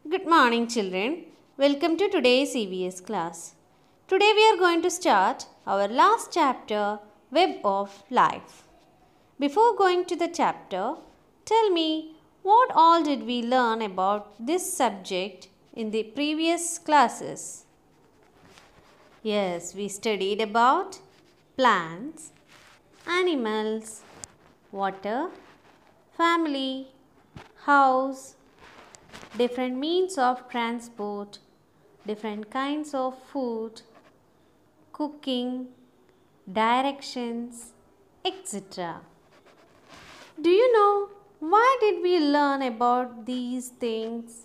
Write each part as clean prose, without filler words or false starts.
Good morning, children. Welcome to today's EVS class. Today we are going to start our last chapter, Web of Life. Before going to the chapter, tell me what all did we learn about this subject in the previous classes? Yes, we studied about plants, animals, water, family, house, different means of transport, different kinds of food, cooking, directions, etc. Do you know why did we learn about these things?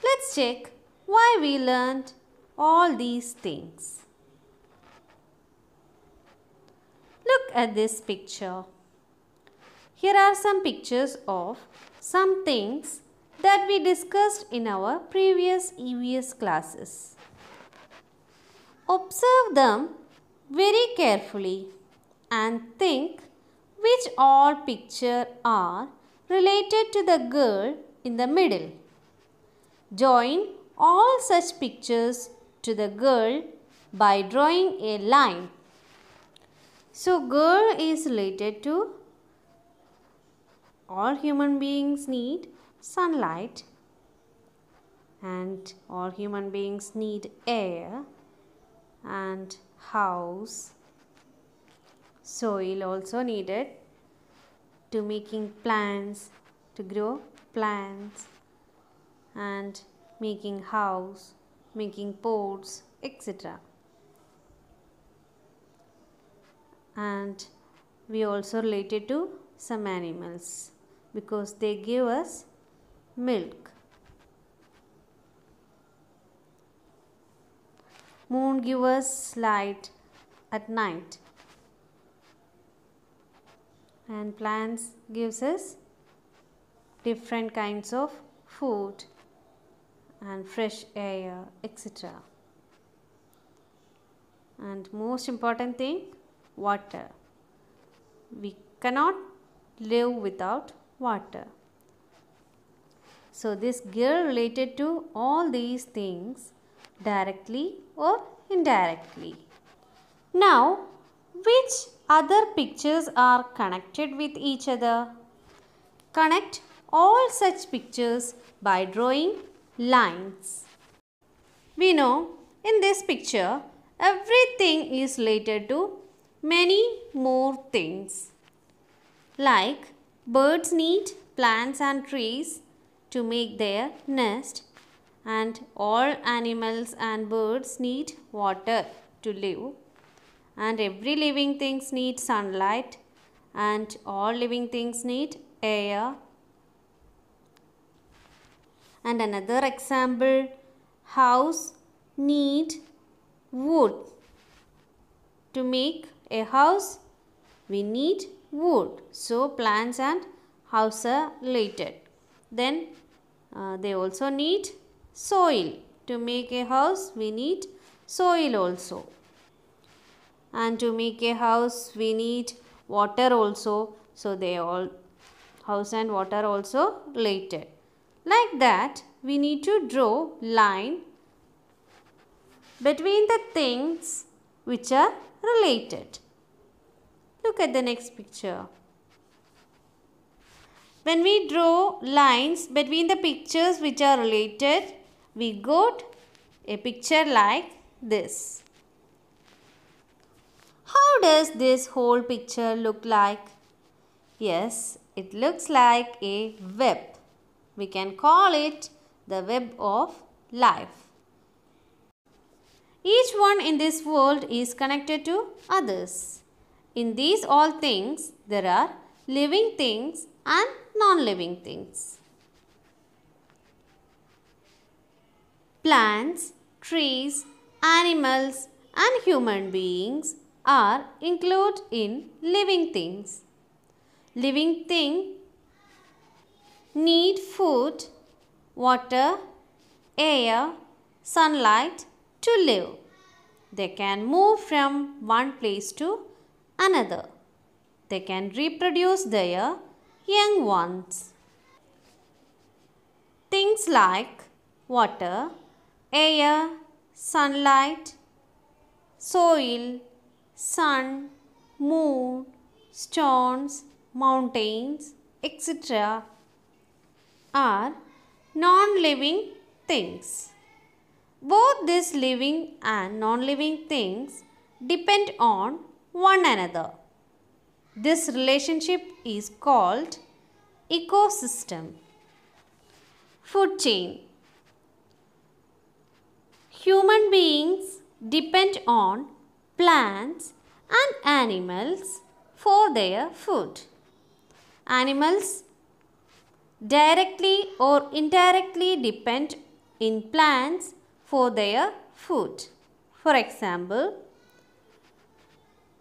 Let's check why we learned all these things. Look at this picture. Here are some pictures of some things that we discussed in our previous EVS classes. Observe them very carefully and think which all pictures are related to the girl in the middle. Join all such pictures to the girl by drawing a line. So, girl is related to all human beings need sunlight and all human beings need air and house. Soil also needed to making plants, to grow plants and making house, making pots, etc. And we also related to some animals because they give us milk. Moon gives us light at night. And plants gives us different kinds of food and fresh air, etc. And most important thing, water. We cannot live without water. So this girl related to all these things directly or indirectly. Now, which other pictures are connected with each other? Connect all such pictures by drawing lines. We know in this picture everything is related to many more things. Like birds need plants and trees to make their nest, and all animals and birds need water to live, and every living things need sunlight, and all living things need air. And another example, house need wood. To make a house we need wood. So plants and house are related. Then they also need soil. To make a house we need soil also. And to make a house we need water also. So they all, house and water also related. Like that we need to draw line between the things which are related. Look at the next picture. When we draw lines between the pictures which are related, we got a picture like this. How does this whole picture look like? Yes, it looks like a web. We can call it the web of life. Each one in this world is connected to others. In these all things, there are living things and non-living things. Plants, trees, animals and human beings are included in living things. Living things need food, water, air, sunlight to live. They can move from one place to another. They can reproduce their young ones. things like water, air, sunlight, soil, sun, moon, stones, mountains, etc. are non-living things. Both these living and non-living things depend on one another. This relationship is called ecosystem. Food chain. Human beings depend on plants and animals for their food. Animals directly or indirectly depend in plants for their food. For example,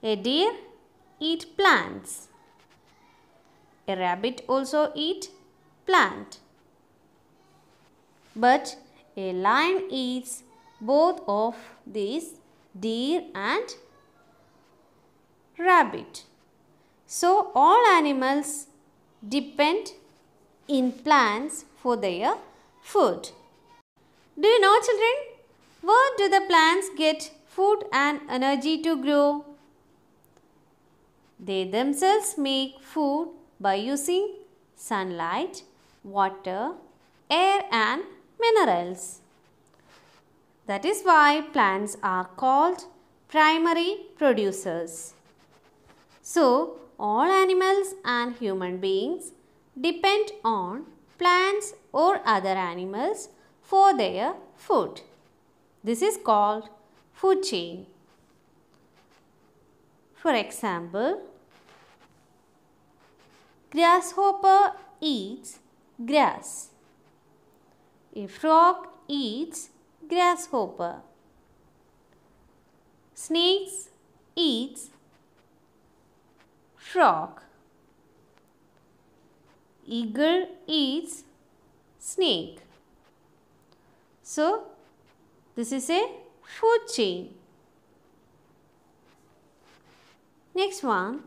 a deer eats plants. A rabbit also eats plant. But a lion eats both of these, deer and rabbit. So all animals depend in plants for their food. Do you know, children, where do the plants get food and energy to grow? They themselves make food by using sunlight, water, air and minerals. That is why plants are called primary producers. So, all animals and human beings depend on plants or other animals for their food. This is called food chain. For example, grasshopper eats grass. A frog eats grasshopper. Snakes eats frog. Eagle eats snake. So, this is a food chain. Next one,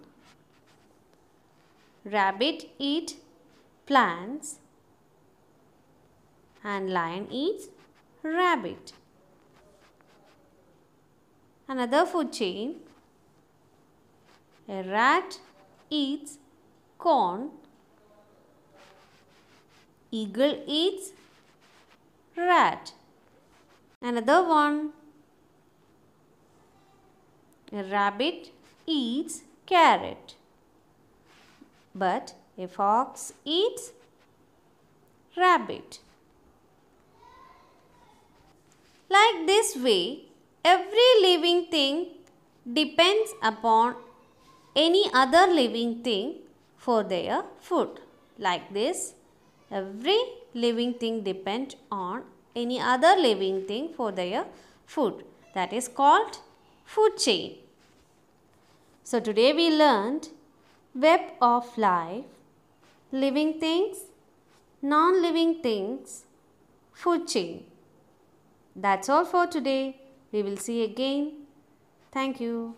rabbit eats plants and lion eats rabbit. Another food chain, a rat eats corn, eagle eats rat. Another one, a rabbit eats carrot, but a fox eats rabbit. Like this way, every living thing depends upon any other living thing for their food. Like this, every living thing depends on any other living thing for their food. That is called food chain. So today we learned web of life, living things, non-living things, food chain. That's all for today. We will see again. Thank you.